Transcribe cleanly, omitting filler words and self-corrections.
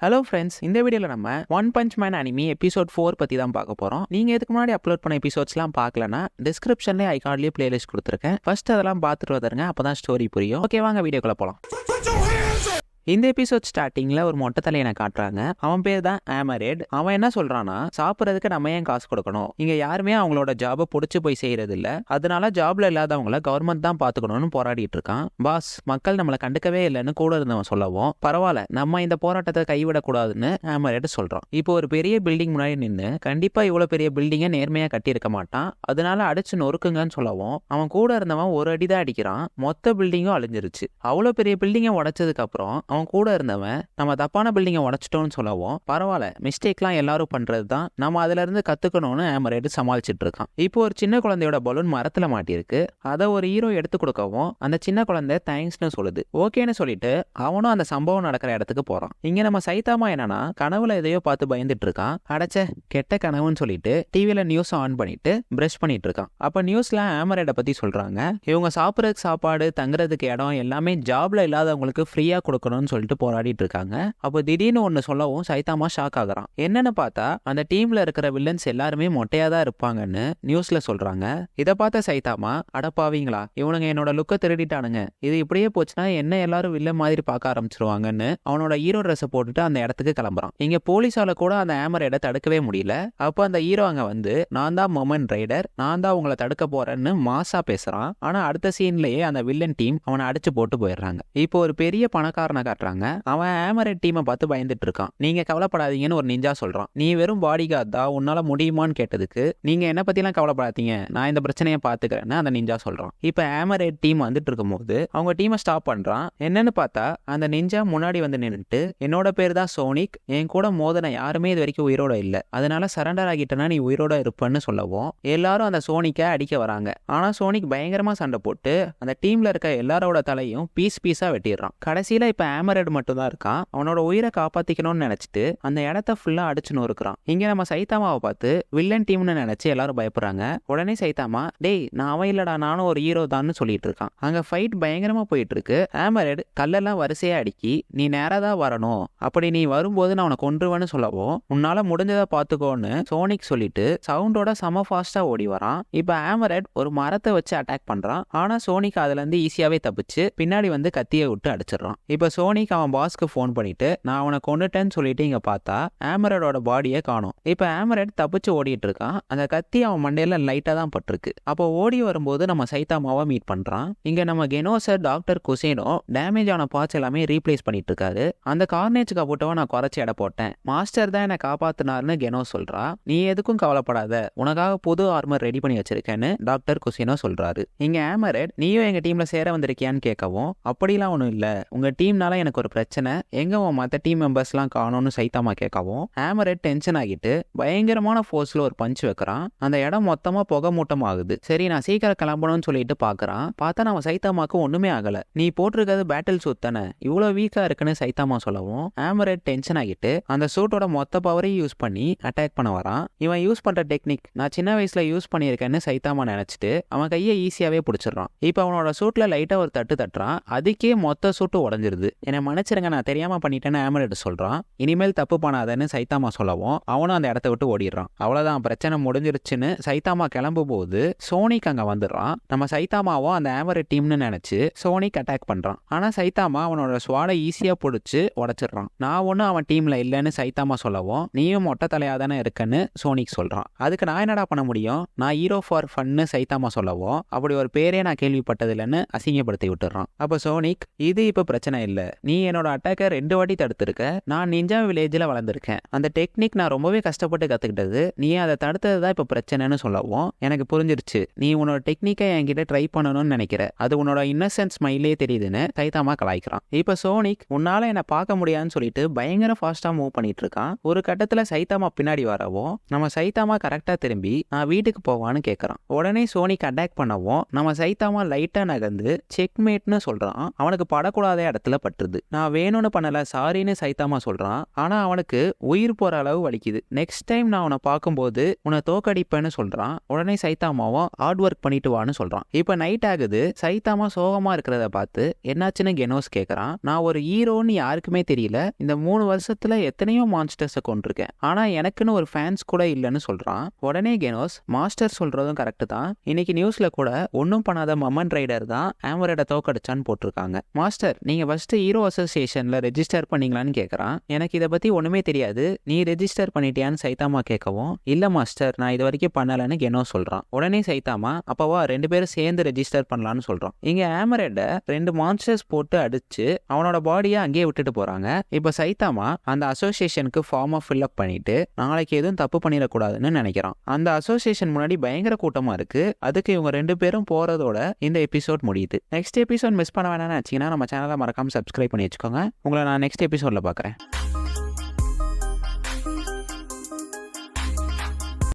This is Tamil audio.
ஹலோ ஃப்ரெண்ட்ஸ், இந்த வீடியோவில் நம்ம one punch man anime episode 4 பற்றி தான் பார்க்க போகிறோம். நீங்கள் இதுக்கு முன்னாடி அப்லோட் பண்ண எபிசோட்ஸ்லாம் பார்க்கலன்னா டிஸ்கிரிப்ஷன்லேயே ஐகார்ட்லேயே பிளேலிஸ்ட் கொடுத்துருக்கேன். ஃபர்ஸ்ட் அதெல்லாம் பார்த்துட்டு வந்துருங்க, அப்போ தான் ஸ்டோரி புரியும். ஓகே, வாங்க வீடியோக்குள்ளே போகலாம். இந்த எபிசோட் ஸ்டார்டிங்ல ஒரு மொட்டை தலையனை காட்டுறாங்க. அவன் பேர் தான் ஆமரேட். அவன் என்ன சொல்றான்னா, சாப்பிட்றதுக்கு நம்ம ஏன் காசு கொடுக்கணும், இங்க யாருமே அவங்களோட ஜாபை புடிச்சு போய் செய்யறது இல்ல, அதனால ஜாப்ல இல்லாதவங்கள கவர்மெண்ட் தான் பாத்துக்கணும்னு போராடிட்டு இருக்கான். பாஸ், மக்கள் நம்மளை கண்டுக்கவே இல்லைன்னு கூட இருந்தவன் சொல்லவும், பரவாயில்ல நம்ம இந்த போராட்டத்தை கைவிடக்கூடாதுன்னு ஆமரேட் சொல்றான். இப்போ ஒரு பெரிய பில்டிங் முன்னாடி நின்று கண்டிப்பா இவ்வளவு பெரிய பில்டிங்கை நேர்மையா கட்டியிருக்க மாட்டான், அதனால அடிச்சு நொறுக்குங்கன்னு சொல்லவும், அவன் கூட இருந்தவன் ஒரு அடிதான் அடிக்கிறான். மொத்த பில்டிங்கும் அழிஞ்சிருச்சு. அவ்வளவு பெரிய பில்டிங்கை உடைச்சதுக்கு அப்புறம் அவன் கூட இருந்தவன் நம்ம தப்பான பில்டிங்கை உடைச்சிட்டோம்னு சொல்லவும், பரவாயில்ல மிஸ்டேக்லாம் எல்லாரும் பண்றது தான், நம்ம அதுல இருந்து கத்துக்கணும்னு ஆமரேட் சமாளிச்சுட்டு இருக்கான். இப்போ ஒரு சின்ன குழந்தையோட பலூன் மரத்துல மாட்டிருக்கு. அதை ஒரு ஹீரோ எடுத்து கொடுக்கவும் அந்த சின்ன குழந்தை தேங்க்ஸ்னு சொல்லுது. ஓகேன்னு சொல்லிட்டு அவனும் அந்த சம்பவம் நடக்கிற இடத்துக்கு போறான். இங்க நம்ம சைதாமா என்னன்னா கனவுல எதையோ பார்த்து பயந்துட்டு இருக்கான். அடைச்ச கெட்ட கனவுன்னு சொல்லிட்டு டிவில நியூஸ் ஆன் பண்ணிட்டு பிரஷ் பண்ணிட்டு இருக்கான். அப்ப நியூஸ்ல ஆமரேட பத்தி சொல்றாங்க. இவங்க சாப்பிட்றதுக்கு சாப்பாடு, தங்குறதுக்கு இடம் எல்லாமே ஜாப்ல இல்லாதவங்களுக்கு ஃப்ரீயா கொடுக்கணும்னு சொல்லிட்டு போராடிட்டு இருக்காங்க. அப்போ திடீர்னு ஒன்னு சொல்லவும் சைதாமா ஷாக் ஆகுறான். என்னன்னு பார்த்தா அந்த டீம்ல இருக்கிற வில்லன்ஸ் எல்லாருமே மொட்டையா தான் இருப்பாங்கன்னு நியூஸ்ல சொல்றாங்க. இதை பார்த்த சைதாமா, அடப்பாவீங்களா, இவனுங்க என்னோட லுக்கை திருடிட்டானுங்க, இது இப்படியே போச்சுன்னா என்ன எல்லாரும் வில்லன் மாதிரி பார்க்க ஆரம்பிச்சிருவாங்கன்னு அவனோட ஹீரோ ட்ரெஸ்ஸை போட்டுட்டு அந்த இடத்துக்கு கிளம்புறான். இங்க போலீஸால கூட அந்த ஆமரேட தடுக்கவே முடியல. அப்போ அந்த ஹீரோ அங்க வந்து, நான் தான் மொமன் ரைடர், நான் தான் உங்களை தடுக்க போறேன்னு மாசா பேசுறான். ஆனா அடுத்த சீன்லயே அந்த வில்லன் டீம் அவனை அடிச்சு போட்டு போயிடுறாங்க. இப்போ ஒரு பெரிய பணக்காரனை காட்டுறாங்க. அவன் ஆமரேட் டீமை பார்த்து பயந்துட்டு இருக்கான். நீங்க கவலைப்படாதீங்கன்னு ஒரு நிஞ்சா சொல்றான். நீ வெறும் பாடி கார்ட் தான், உன்னால முடியுமான்னு கேட்டதுக்கு, நீங்க என்ன பத்திலாம் கவலைப்படாதீங்க, நான் இந்த பிரச்சனையை பாத்துக்கிறேன்னு அந்த நிஞ்சா சொல்றான். இப்ப ஆமரேட் டீம் வந்துட்டு இருக்கும் போது அவங்க டீமை ஸ்டாப் பண்றான். என்னன்னு பார்த்தா அந்த நிஞ்சா முன்னாடி வந்து நின்னுட்டு, என்னோட பேர் தான் சோனிக், என் கூட மோதன யாருமே இது வரைக்கும் உயிரோட இல்ல, அதனால சரண்டர் ஆகிட்டனா நீ உயிரோட இருப்பன்னு சொல்லவும் எல்லாரும் அந்த சோனிக்கை அடிக்க வராங்க. ஆனா சோனிக் பயங்கரமா சண்டை போட்டு அந்த டீம்ல இருக்க எல்லாரோட தலையும் பீஸ் பீஸா வெட்டிடுறான். கடைசியில இப்ப ஆமரேட் மட்டும் தான் இருக்கான். அவனோட உயிரை காப்பாத்திக்கணும்னு நினைச்சிட்டு அந்த இடத்த ஃபுல்லா அடிச்சு நொறுக்குறான். இங்க நம்ம சைதாமாவை பார்த்து வில்லன் டீம்னு நினைச்சு எல்லாரும் பயப்படுறாங்க. உடனே சைதாமா, டேய் நான் அவன் இல்லடா, நானும் ஒரு ஹீரோ தான் சொல்லிட்டு இருக்கான். அங்க ஃபைட் பயங்கரமா போயிட்டு இருக்கு. ஆமரேட் கல்லெல்லாம் வரிசையா அடிக்கி, நீ நேரா தான் வரணும், அப்படி நீ வரும்போது நான் உனக்கு கொன்றுவேன்னு சொல்லவும், உன்னால முடிஞ்சதை பாத்துக்கோன்னு சோனிக் சொல்லிட்டு சவுண்டோட செம ஃபாஸ்டா ஓடி வரான். இப்ப ஆமரேட் ஒரு மரத்தை வச்சு அட்டாக் பண்றான். ஆனா சோனிக் அதுல இருந்து ஈஸியாவே தப்பிச்சு பின்னாடி வந்து கத்தியை விட்டு அடிச்சிடறான். இப்ப சோனிக் அவன் பாஸ்க்கு போன் பண்ணிட்டு, நான் அவனை கொண்டுட்டேன்னு சொல்லிட்டு இங்க பார்த்தா ஆமரேடோட பாடியை காணும். இப்ப ஆமரேட் தப்பிச்சு ஓடிட்டு இருக்கான். அந்த கத்தி அவன் மண்டையில லைட்டா தான் பட்டிருக்கு. அப்போ ஓடி வரும்போது நம்ம சைதாமாவை மீட் பண்றான். இங்க நம்ம கெனோசர் டாக்டர் குசேனோ டேமேஜ் ஆன பார்ட்ஸ் எல்லாமே ரீப்ளேஸ் பண்ணிட்டு இருக்காரு. அந்த கார்னேஜ் கபோட்டவை நான் குறைச்சி எடை போட்டேன், மாஸ்டர் தான் என்னை காப்பாத்தினார்னு கெனோ சொல்றா. நீ எதுக்கும் கவலைப்படாத, உனக்காக புது ஆர்மர் ரெடி பண்ணி வச்சிருக்கேன்னு டாக்டர் குசேனோ சொல்றாரு. இங்க ஆமரேட், நீயும் எங்க டீம்ல சேர வந்திருக்கியான்னு கேட்கவும், அப்படிலாம் ஒண்ணும் இல்ல, உங்க டீம்னால எனக்கு ஒரு பிரச்சனை, எங்க உன் மற்ற டீம் மெம்பர்ஸ்லாம் காணோம்னு சைதாமா கேட்கவும், ஆமரேட் டென்ஷன் ஆகிட்டு பயங்கரமான ஃபோர்ஸ்ல ஒரு பஞ்ச் வைக்கிறான். அந்த இடம் மொத்தமா புகை மூட்டம் ஆகுது. சரி நான் சீக்கிரம் கிளம்பணும்னு சொல்லிட்டு பாக்குறான். பார்த்தா நம்ம சைதாமாக்கு ஒண்ணுமே ஆகல. நீ போட்டிருக்கிறது பேட்டில் சூட் தானே, இவ்வளவு வீக்கா இருக்குன்னு சைதாமா சொல்லவும், ஆமரேட் டென்ஷன் ஆகிட்டு அந்த சூட்டோட மொத்த பவரையும் யூஸ் பண்ணி அட்டாக் பண்ண வரான். இவன் யூஸ் பண்ற டெக்னிக் நான் சின்ன வயசுல யூஸ் பண்ணியிருக்கேன்னு சைதாமா நினைச்சிட்டு அவன் கையை ஈஸியாவே பிடிச்சிடறான். இப்ப அவனோட சூட்ல லைட்டா ஒரு தட்டு தட்டுறான். அதுக்கே மொத்த சூட்டு உடஞ்சிருது. என்னை மன்னிச்சிருங்க, நான் தெரியாம பண்ணிட்டேன்னு ஆமரேட் சொல்றான். இனிமேல் தப்பு பண்ணாதன்னு சைதாமா சொல்லவும் அவனும் அந்த இடத்த விட்டு ஓடிடுறான். அவ்வளவுதான், பிரச்சனை முடிஞ்சிருச்சுன்னு சைதாமா கிளம்பும் போது சோனிக் அங்க வந்துடுறான். நம்ம சைதாமாவும் அந்த ஆமரேட் டீம்னு நினைச்சு சோனிக் அட்டாக் பண்றான். ஆனா சைதாமா அவனோட ஸ்வாடை ஈஸியா பிடிச்சு உடைச்சிடுறான். நான் ஒன்னும் அவன் டீம்ல இல்லைன்னு சைதாமா சொல்லவும், நீயும் மொட்டை தலையா தானே இருக்குன்னு சோனிக் சொல்றான். அதுக்கு நான் என்னடா பண்ண முடியும், நான் ஹீரோ ஃபார் ஃபன்னு சைதாமா சொல்லவும், அப்படி ஒரு பேரே நான் கேள்விப்பட்டது இல்லைன்னு அசிங்கப்படுத்தி விட்டுறான். அப்ப சோனிக், இது இப்ப பிரச்சனை இல்ல, நீ என்னோட அட்டாக்கை 2 வாட்டி தடுத்திருக்க, நான் நிஞ்சா வில்லேஜ்ல வளர்ந்துருக்கேன், அந்த டெக்னிக் நான் ரொம்பவே கஷ்டப்பட்டு கத்துக்கிட்டது, நீ அதை தடுத்ததுதான் இப்ப பிரச்சனைன்னு சொல்லவும், எனக்கு புரிஞ்சிருச்சு, நீ உன்னோட டெக்னிக்கை என்கிட்ட ட்ரை பண்ணணும்னு நினைக்கிற, அது உன்னோட இன்னசென்ட் ஸ்மைலே தெரியுதுன்னு சைதாமா கலாய்க்கிறான். இப்ப சோனிக், உன்னால என்ன பார்க்க முடியாதுன்னு சொல்லிட்டு பயங்கர ஃபாஸ்டா மூவ் பண்ணிட்டு இருக்கான். ஒரு கட்டத்துல சைதாமா பின்னாடி வரவும் நம்ம சைதாமா கரெக்டா திரும்பி நான் வீட்டுக்கு போவான்னு கேட்கறான். உடனே சோனிக் அட்டாக் பண்ணவும் நம்ம சைதாமா லைட்டா நகர்ந்து செக்மேட்னு சொல்றான். அவனுக்கு படக்கூடாத இடத்துல பட்டுருது. வருது. நான் வேணும்னு பண்ணல சாரின்னு சைதாமா சொல்றான். ஆனா அவனுக்கு உயிர் போற அளவு வலிக்குது. நெக்ஸ்ட் டைம் நான் உன்னை பார்க்கும்போது உன்னை தோக்கடிப்பேன்னு சொல்றான். உடனே சைதாமாவும் ஹார்ட் ஒர்க் பண்ணிட்டு வான்னு சொல்றான். இப்ப நைட் ஆகுது. சைதாமா சோகமா இருக்கிறத பார்த்து என்னாச்சுன்னு கெனோஸ் கேக்குறான். நான் ஒரு ஹீரோன்னு யாருக்குமே தெரியல. இந்த 3 வருஷத்துல எத்தனையோ மான்ஸ்டர்ஸை கொண்டிருக்கேன். ஆனா எனக்குன்னு ஒரு ஃபேன்ஸ் கூட இல்லைன்னு சொல்றான். உடனே கெனோஸ் மாஸ்டர் சொல்றதும் கரெக்ட் தான். இன்னைக்கு நியூஸ்ல கூட ஒன்னும் பண்ணாத மமன் ரைடர் தான் ஆம்பரேட தோக்கடிச்சான்னு போட்டிருக்காங்க. மாஸ்டர் நீங்க ஃபர்ஸ்ட் ஹீரோ அசோசியேஷன்ல ரெஜிஸ்டர் பண்ணீங்களான்னு கேக்குறான். எனக்கு இதை பத்தி ஒண்ணுமே தெரியாது, நீ ரெஜிஸ்டர் பண்ணிட்டியான்னு சைதாமா கேட்கவும், இல்ல மாஸ்டர் நான் இது வரைக்கும் பண்ணலன்னு கெனோஸ் சொல்றான். உடனே சைதாமா அப்பவா 2 பேரும் சேர்ந்து ரெஜிஸ்டர் பண்ணலான்னு சொல்றான். இங்க ஆம்பரேட 2 மான்ஸ்டர்ஸ் போட்டு அடிச்சு அவனோட பாடியை அங்கேயே விட்டுட்டு போறாங்க. இப்ப சைதாமா அந்த அசோசியேஷனுக்கு ஃபார்மை ஃபில் அப் பண்ணிட்டு நாளைக்கு எதுவும் தப்பு பண்ணிடக்கூடாதுன்னு நினைக்கிறான். அந்த அசோசியேஷன் முன்னாடி பயங்கர கூட்டமா இருக்கு. அதுக்கு இவங்க 2 பேரும் போறதோட இந்த எபிசோட் முடியுது. நெக்ஸ்ட் எபிசோட் மிஸ் பண்ண வேணாம்னு வச்சீங்கன்னா நம்ம சேனலை மறக்காம சப்ஸ்கிரைப் பண்ணி வச்சுக்கோங்க. உங்களை நான் நெக்ஸ்ட் எபிசோட்ல பார்க்குறேன்.